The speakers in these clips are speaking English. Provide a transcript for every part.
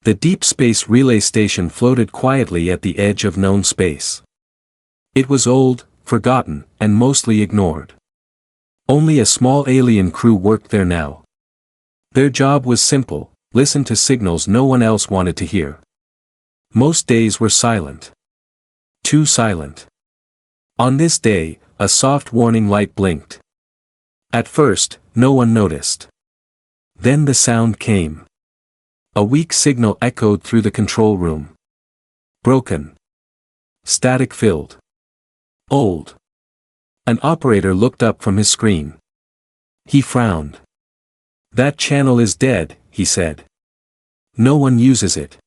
The deep space relay station floated quietly at the edge of known space. It was old, forgotten, and mostly ignored. Only a small alien crew worked there now. Their job was simple: listen to signals no one else wanted to hear. Most days were silent. Too silent. On this day, a soft warning light blinked. At first, no one noticed. Then the sound came. A weak signal echoed through the control room. Broken. Static-filled. Old. An operator looked up from his screen. He frowned. "That channel is dead," he said. "No one uses it."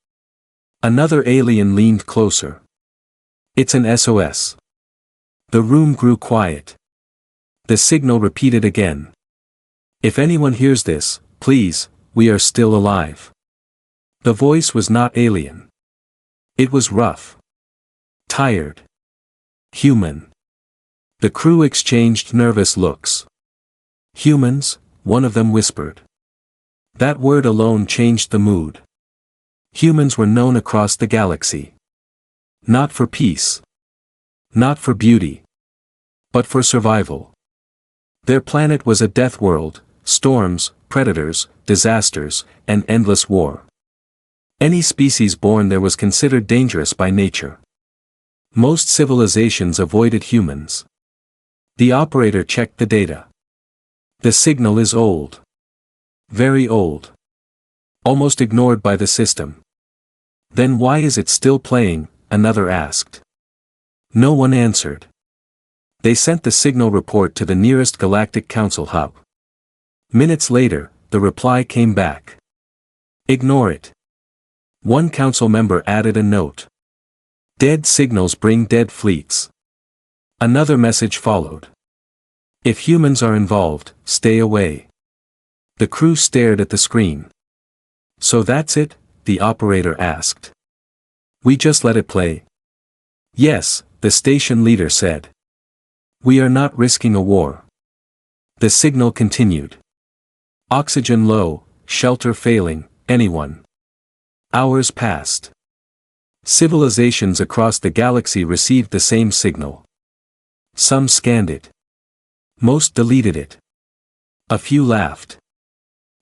Another alien leaned closer. "It's an SOS." The room grew quiet. The signal repeated again. "If anyone hears this, please, we are still alive." The voice was not alien. It was rough. Tired. Human. The crew exchanged nervous looks. "Humans?" one of them whispered. That word alone changed the mood. Humans were known across the galaxy. Not for peace. Not for beauty. But for survival. Their planet was a death world: storms, predators, disasters, and endless war. Any species born there was considered dangerous by nature. Most civilizations avoided humans. The operator checked the data. "The signal is old. Very old. Almost ignored by the system." "Then why is it still playing?" another asked. No one answered. They sent the signal report to the nearest Galactic Council hub. Minutes later, the reply came back. "Ignore it." One council member added a note. "Dead signals bring dead fleets." Another message followed. "If humans are involved, stay away." The crew stared at the screen. "So that's it?" the operator asked. "We just let it play?" "Yes," the station leader said. "We are not risking a war." The signal continued. "Oxygen low, shelter failing, anyone?" Hours passed. Civilizations across the galaxy received the same signal. Some scanned it. Most deleted it. A few laughed.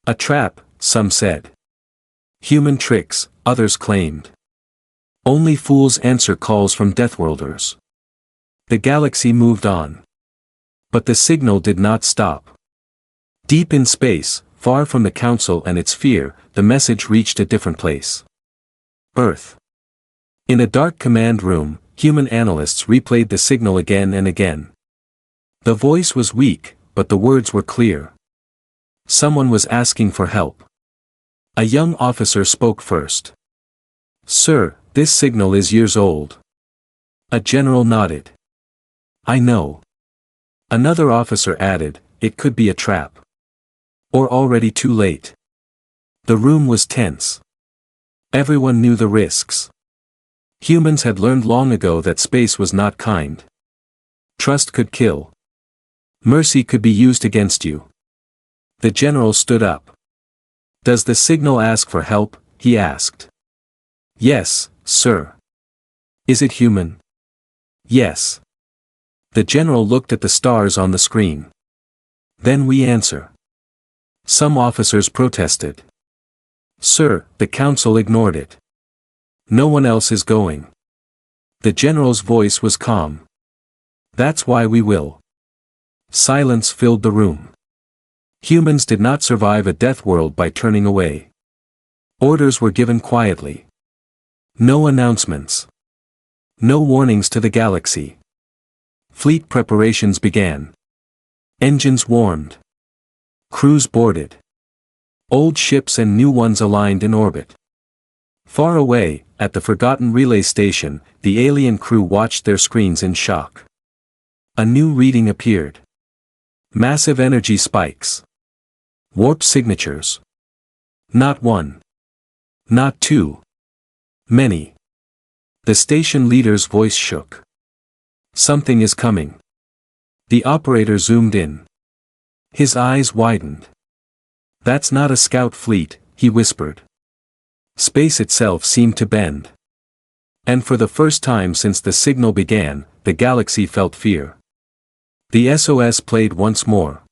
"A trap," some said. "Human tricks," others claimed. Only fools answer calls from Deathworlders. The galaxy moved on. But the signal did not stop. Deep in space, far from the Council and its fear, the message reached a different place. Earth. In a dark command room, human analysts replayed the signal again and again. The voice was weak, but the words were clear. Someone was asking for help. A young officer spoke first. "Sir, this signal is years old." A general nodded. "I know." Another officer added, "It could be a trap. Or already too late." The room was tense. Everyone knew the risks. Humans had learned long ago that space was not kind. Trust could kill. Mercy could be used against you. The general stood up. "Does the signal ask for help?" he asked. "Yes, sir." "Is it human?" "Yes." The general looked at the stars on the screen. "Then we answer." Some officers protested. "Sir, the council ignored it. No one else is going." The general's voice was calm. "That's why we will." Silence filled the room. Humans did not survive a death world by turning away. Orders were given quietly. No announcements. No warnings to the galaxy. Fleet preparations began. Engines warmed. Crews boarded. Old ships and new ones aligned in orbit. Far away, at the forgotten relay station, the alien crew watched their screens in shock. A new reading appeared. Massive energy spikes. Warp signatures. Not one. Not two. Many. The station leader's voice shook. "Something is coming." The operator zoomed in. His eyes widened. "That's not a scout fleet," he whispered. Space itself seemed to bend. And for the first time since the signal began, the galaxy felt fear. The SOS played once more.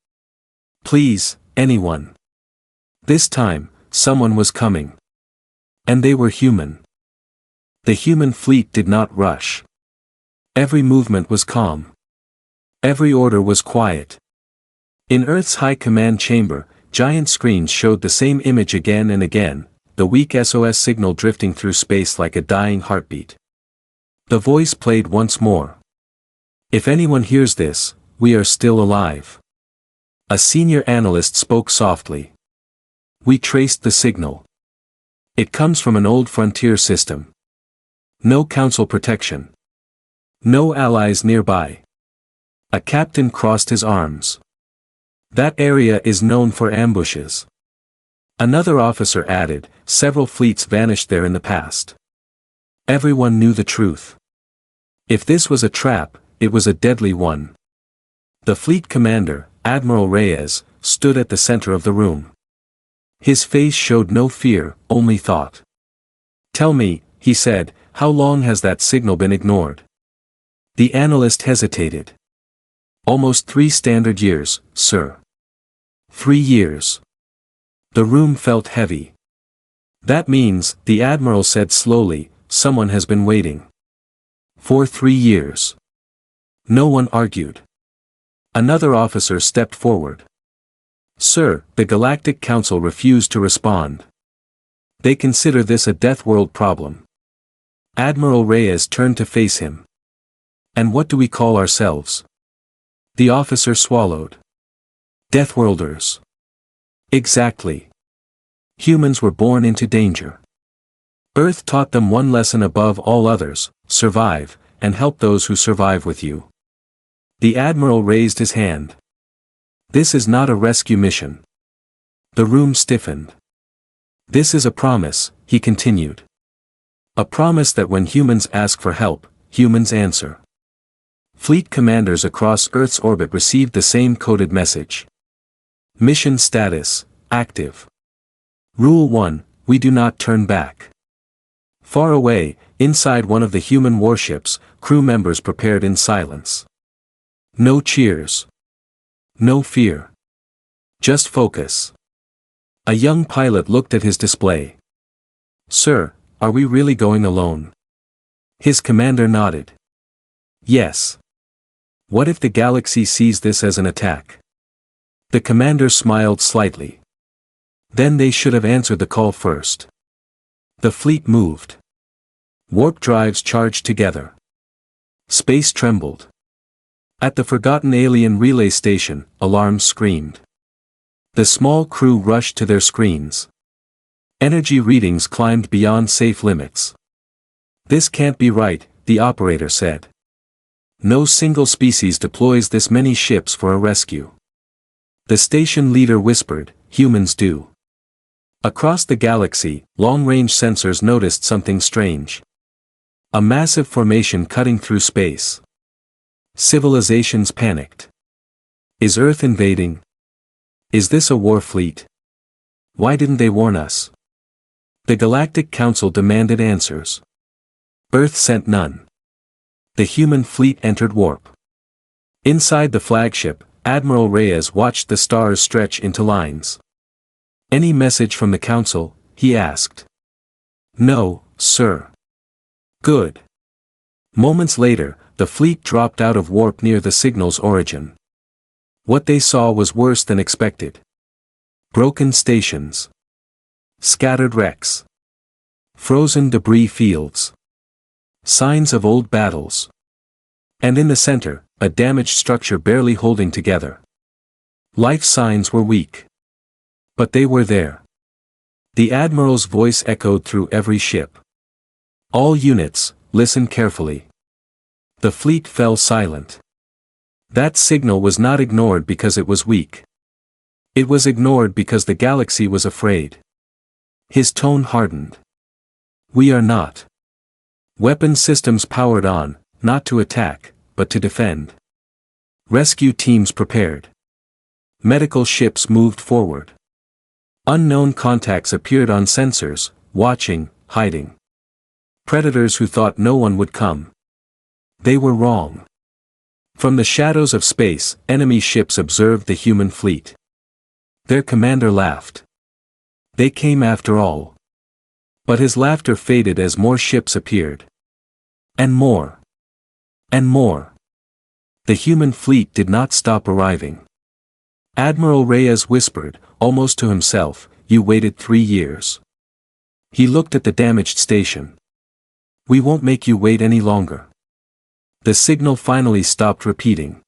Please, anyone. This time, someone was coming. And they were human. The human fleet did not rush. Every movement was calm. Every order was quiet. In Earth's high command chamber, giant screens showed the same image again and again, the weak SOS signal drifting through space like a dying heartbeat. The voice played once more. If anyone hears this, we are still alive. A senior analyst spoke softly. We traced the signal. It comes from an old frontier system. No council protection. No allies nearby. A captain crossed his arms. That area is known for ambushes. Another officer added, several fleets vanished there in the past. Everyone knew the truth. If this was a trap, it was a deadly one. The fleet commander, Admiral Reyes, stood at the center of the room. His face showed no fear, only thought. Tell me, he said, how long has that signal been ignored? The analyst hesitated. Almost 3 standard years, sir. 3 years. The room felt heavy. That means, the admiral said slowly, someone has been waiting. For 3 years. No one argued. Another officer stepped forward. Sir, the Galactic Council refused to respond. They consider this a Deathworld problem. Admiral Reyes turned to face him. And what do we call ourselves? The officer swallowed. Deathworlders. Exactly. Humans were born into danger. Earth taught them one lesson above all others: survive, and help those who survive with you. The admiral raised his hand. This is not a rescue mission. The room stiffened. This is a promise, he continued. A promise that when humans ask for help, humans answer. Fleet commanders across Earth's orbit received the same coded message. Mission status, active. Rule 1, we do not turn back. Far away, inside one of the human warships, crew members prepared in silence. No cheers. No fear. Just focus. A young pilot looked at his display. Sir, are we really going alone? His commander nodded. Yes. What if the galaxy sees this as an attack? The commander smiled slightly. Then they should have answered the call first. The fleet moved. Warp drives charged together. Space trembled. At the forgotten alien relay station, alarms screamed. The small crew rushed to their screens. Energy readings climbed beyond safe limits. This can't be right, the operator said. No single species deploys this many ships for a rescue. The station leader whispered, humans do. Across the galaxy, long-range sensors noticed something strange. A massive formation cutting through space. Civilizations panicked. Is Earth invading? Is this a war fleet? Why didn't they warn us? The Galactic Council demanded answers. Earth sent none. The human fleet entered warp. Inside the flagship, Admiral Reyes watched the stars stretch into lines. Any message from the Council? He asked. No, sir. Good. Moments later, the fleet dropped out of warp near the signal's origin. What they saw was worse than expected. Broken stations. Scattered wrecks. Frozen debris fields. Signs of old battles. And in the center, a damaged structure barely holding together. Life signs were weak. But they were there. The Admiral's voice echoed through every ship. All units, listen carefully. The fleet fell silent. That signal was not ignored because it was weak. It was ignored because the galaxy was afraid. His tone hardened. We are not. Weapon systems powered on, not to attack, but to defend. Rescue teams prepared. Medical ships moved forward. Unknown contacts appeared on sensors, watching, hiding. Predators who thought no one would come. They were wrong. From the shadows of space, enemy ships observed the human fleet. Their commander laughed. They came after all. But his laughter faded as more ships appeared. And more. And more. The human fleet did not stop arriving. Admiral Reyes whispered, almost to himself, "You waited 3 years." He looked at the damaged station. "We won't make you wait any longer." The signal finally stopped repeating.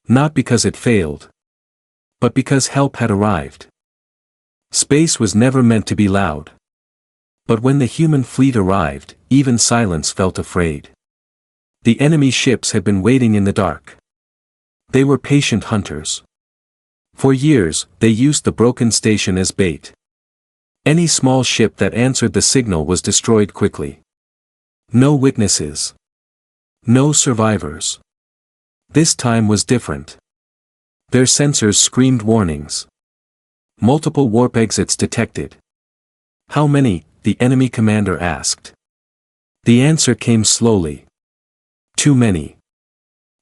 Not because it failed. But because help had arrived. Space was never meant to be loud. But when the human fleet arrived, even silence felt afraid. The enemy ships had been waiting in the dark. They were patient hunters. For years, they used the broken station as bait. Any small ship that answered the signal was destroyed quickly. No witnesses. No survivors. This time was different. Their sensors screamed warnings. Multiple warp exits detected. "How many?" the enemy commander asked. The answer came slowly. "Too many."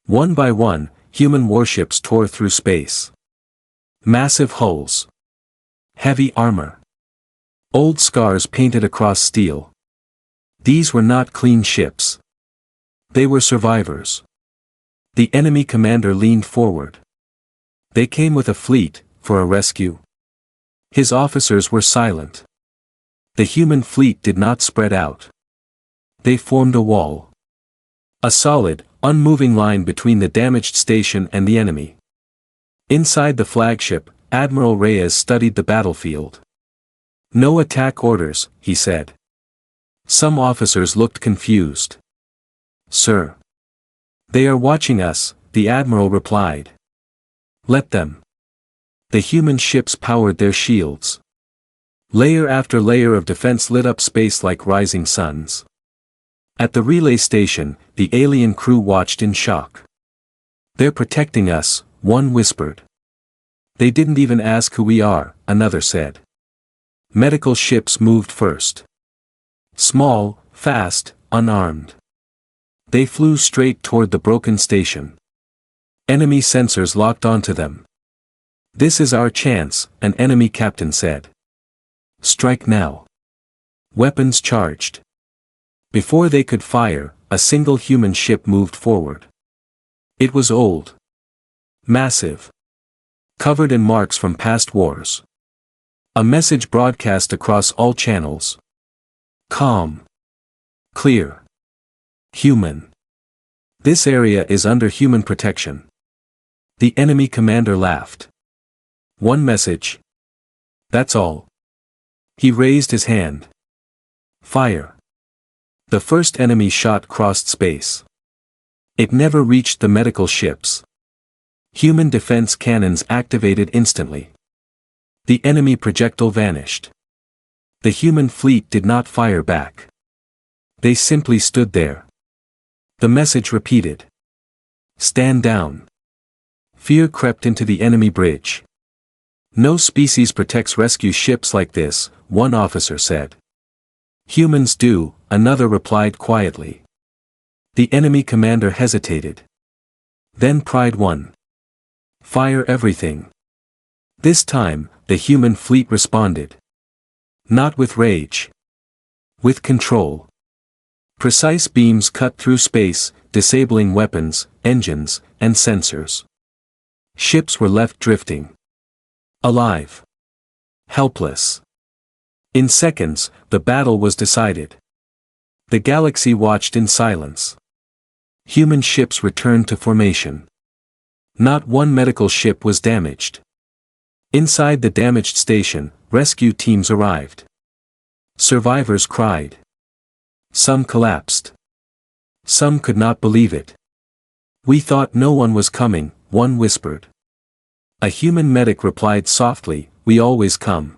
One by one, human warships tore through space. Massive hulls. Heavy armor. Old scars painted across steel. These were not clean ships. They were survivors. The enemy commander leaned forward. They came with a fleet, for a rescue. His officers were silent. The human fleet did not spread out. They formed a wall. A solid, unmoving line between the damaged station and the enemy. Inside the flagship, Admiral Reyes studied the battlefield. "No attack orders," he said. Some officers looked confused. "Sir." "They are watching us," the admiral replied. "Let them." The human ships powered their shields. Layer after layer of defense lit up space like rising suns. At the relay station, the alien crew watched in shock. "They're protecting us," one whispered. "They didn't even ask who we are," another said. Medical ships moved first. Small, fast, unarmed. They flew straight toward the broken station. Enemy sensors locked onto them. "This is our chance," an enemy captain said. "Strike now." Weapons charged. Before they could fire, a single human ship moved forward. It was old. Massive. Covered in marks from past wars. A message broadcast across all channels. Calm. Clear. Human. This area is under human protection. The enemy commander laughed. "One message. That's all." He raised his hand. Fire. The first enemy shot crossed space. It never reached the medical ships. Human defense cannons activated instantly. The enemy projectile vanished. The human fleet did not fire back. They simply stood there. The message repeated. "Stand down." Fear crept into the enemy bridge. "No species protects rescue ships like this," one officer said. "Humans do," another replied quietly. The enemy commander hesitated. Then pride won. "Fire everything." This time, the human fleet responded. Not with rage. With control. Precise beams cut through space, disabling weapons, engines, and sensors. Ships were left drifting. Alive. Helpless. In seconds, the battle was decided. The galaxy watched in silence. Human ships returned to formation. Not one medical ship was damaged. Inside the damaged station, rescue teams arrived. Survivors cried. Some collapsed. Some could not believe it. "We thought no one was coming," one whispered. A human medic replied softly, "We always come."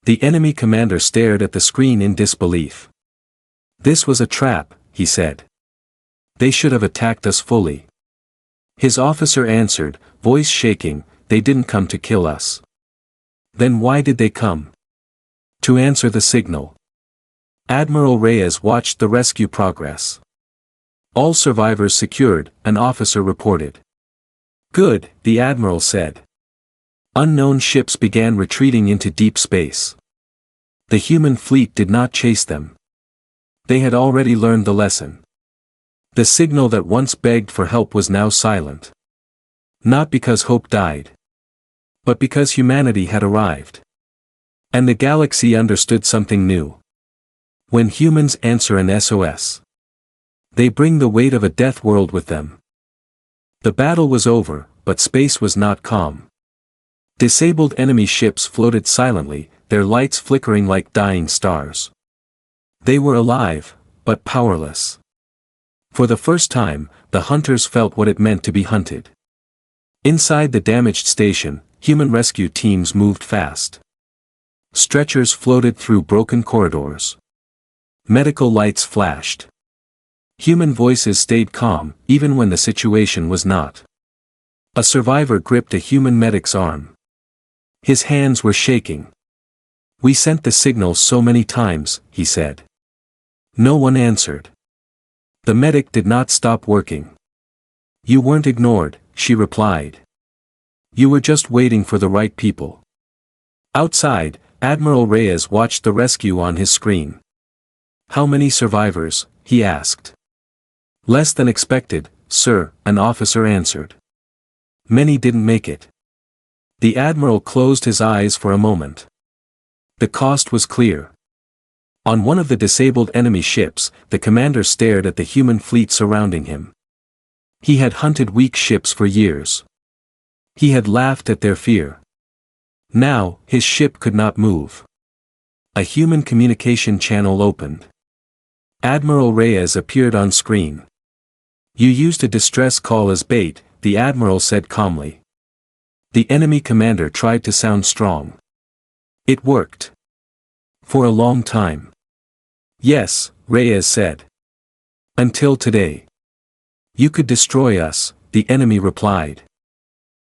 The enemy commander stared at the screen in disbelief. "This was a trap," he said. "They should have attacked us fully." His officer answered, voice shaking, "They didn't come to kill us." "Then why did they come?" "To answer the signal." Admiral Reyes watched the rescue progress. All survivors secured, an officer reported. Good, the admiral said. Unknown ships began retreating into deep space. The human fleet did not chase them. They had already learned the lesson. The signal that once begged for help was now silent. Not because hope died, but because humanity had arrived. And the galaxy understood something new. When humans answer an SOS, they bring the weight of a death world with them. The battle was over, but space was not calm. Disabled enemy ships floated silently, their lights flickering like dying stars. They were alive, but powerless. For the first time, the hunters felt what it meant to be hunted. Inside the damaged station, human rescue teams moved fast. Stretchers floated through broken corridors. Medical lights flashed. Human voices stayed calm, even when the situation was not. A survivor gripped a human medic's arm. His hands were shaking. "We sent the signal so many times," he said. No one answered. The medic did not stop working. "You weren't ignored," she replied. "You were just waiting for the right people." Outside, Admiral Reyes watched the rescue on his screen. "How many survivors?" he asked. "Less than expected, sir," an officer answered. "Many didn't make it." The admiral closed his eyes for a moment. The cost was clear. On one of the disabled enemy ships, the commander stared at the human fleet surrounding him. He had hunted weak ships for years. He had laughed at their fear. Now, his ship could not move. A human communication channel opened. Admiral Reyes appeared on screen. "You used a distress call as bait," the admiral said calmly. The enemy commander tried to sound strong. "It worked. For a long time." "Yes," Reyes said. "Until today." "You could destroy us," the enemy replied.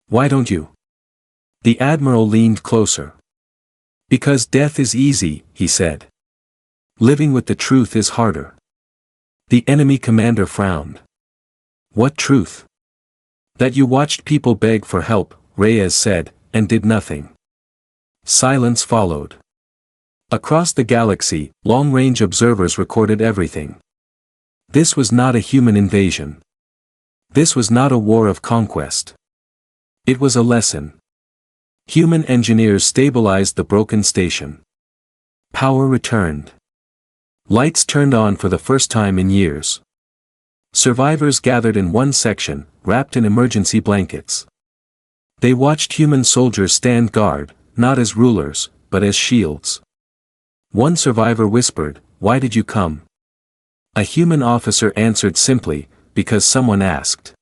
"Why don't you?" The admiral leaned closer. "Because death is easy," he said. "Living with the truth is harder." The enemy commander frowned. "What truth?" "That you watched people beg for help," Reyes said, "and did nothing." Silence followed. Across the galaxy, long-range observers recorded everything. This was not a human invasion. This was not a war of conquest. It was a lesson. Human engineers stabilized the broken station. Power returned. Lights turned on for the first time in years. Survivors gathered in one section, wrapped in emergency blankets. They watched human soldiers stand guard, not as rulers, but as shields. One survivor whispered, "Why did you come?" A human officer answered simply, "Because someone asked."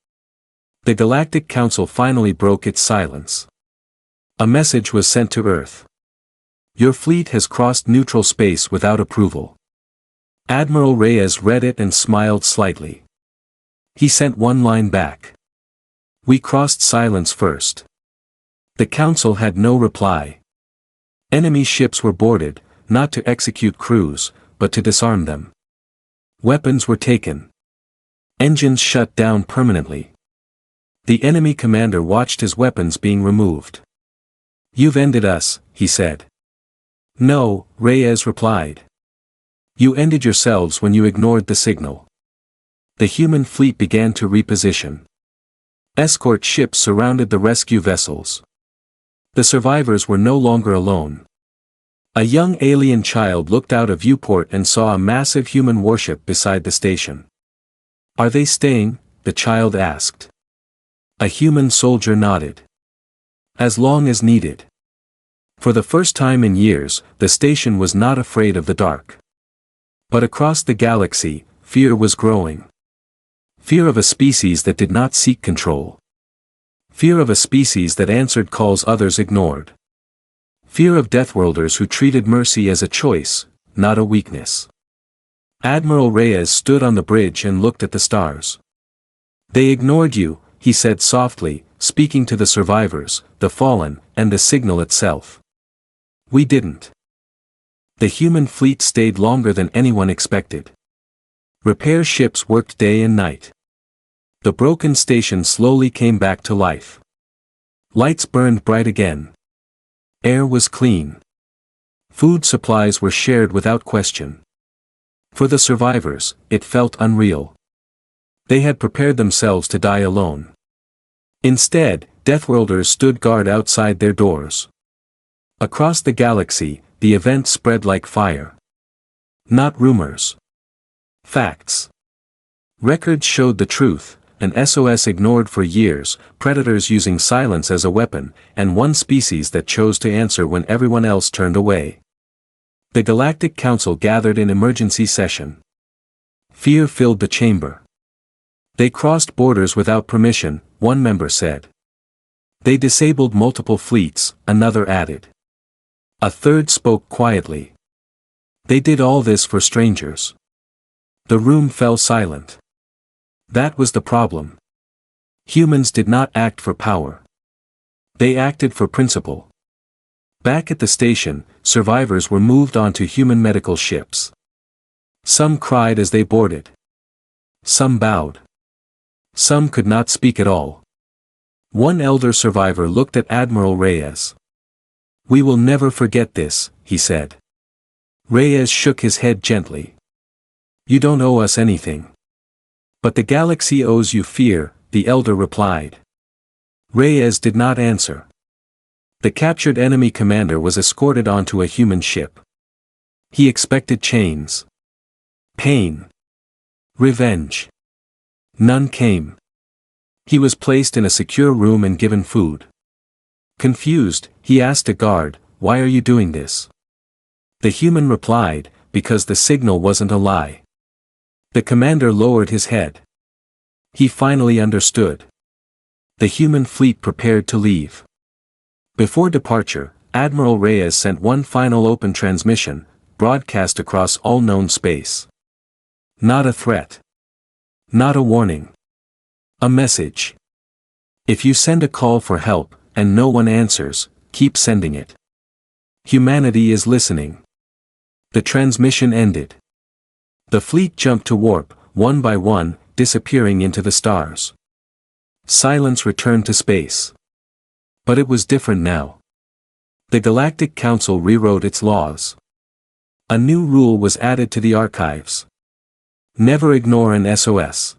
The Galactic Council finally broke its silence. A message was sent to Earth. "Your fleet has crossed neutral space without approval." Admiral Reyes read it and smiled slightly. He sent one line back. "We crossed silence first." The council had no reply. Enemy ships were boarded, not to execute crews, but to disarm them. Weapons were taken. Engines shut down permanently. The enemy commander watched his weapons being removed. "You've ended us," he said. "No," Reyes replied. "You ended yourselves when you ignored the signal." The human fleet began to reposition. Escort ships surrounded the rescue vessels. The survivors were no longer alone. A young alien child looked out a viewport and saw a massive human warship beside the station. "Are they staying?" the child asked. A human soldier nodded. "As long as needed." For the first time in years, the station was not afraid of the dark. But across the galaxy, fear was growing. Fear of a species that did not seek control. Fear of a species that answered calls others ignored. Fear of Deathworlders who treated mercy as a choice, not a weakness. Admiral Reyes stood on the bridge and looked at the stars. "They ignored you," he said softly, speaking to the survivors, the fallen, and the signal itself. "We didn't." The human fleet stayed longer than anyone expected. Repair ships worked day and night. The broken station slowly came back to life. Lights burned bright again. Air was clean. Food supplies were shared without question. For the survivors, it felt unreal. They had prepared themselves to die alone. Instead, Deathworlders stood guard outside their doors. Across the galaxy, the event spread like fire. Not rumors. Facts. Records showed the truth, an SOS ignored for years, predators using silence as a weapon, and one species that chose to answer when everyone else turned away. The Galactic Council gathered in emergency session. Fear filled the chamber. They crossed borders without permission, one member said. They disabled multiple fleets, another added. A third spoke quietly. They did all this for strangers. The room fell silent. That was the problem. Humans did not act for power. They acted for principle. Back at the station, survivors were moved onto human medical ships. Some cried as they boarded. Some bowed. Some could not speak at all. One elder survivor looked at Admiral Reyes. "We will never forget this," he said. Reyes shook his head gently. "You don't owe us anything." "But the galaxy owes you fear," the elder replied. Reyes did not answer. The captured enemy commander was escorted onto a human ship. He expected chains. Pain. Revenge. None came. He was placed in a secure room and given food. Confused, he asked a guard, "Why are you doing this?" The human replied, "Because the signal wasn't a lie." The commander lowered his head. He finally understood. The human fleet prepared to leave. Before departure, Admiral Reyes sent one final open transmission, broadcast across all known space. Not a threat. Not a warning. A message. If you send a call for help, and no one answers, keep sending it. Humanity is listening. The transmission ended. The fleet jumped to warp, one by one, disappearing into the stars. Silence returned to space. But it was different now. The Galactic Council rewrote its laws. A new rule was added to the archives. Never ignore an SOS.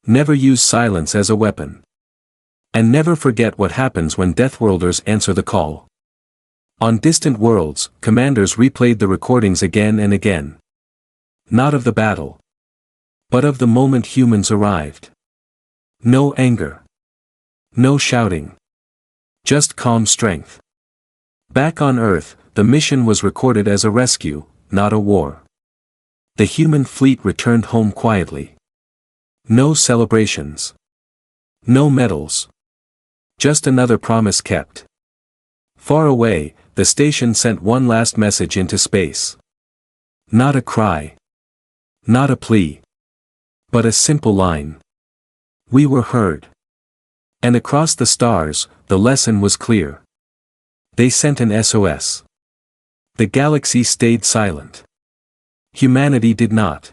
Never use silence as a weapon. And never forget what happens when Deathworlders answer the call. On distant worlds, commanders replayed the recordings again and again. Not of the battle. But of the moment humans arrived. No anger. No shouting. Just calm strength. Back on Earth, the mission was recorded as a rescue, not a war. The human fleet returned home quietly. No celebrations. No medals. Just another promise kept. Far away, the station sent one last message into space. Not a cry. Not a plea. But a simple line. We were heard. And across the stars, the lesson was clear. They sent an SOS. The galaxy stayed silent. Humanity did not.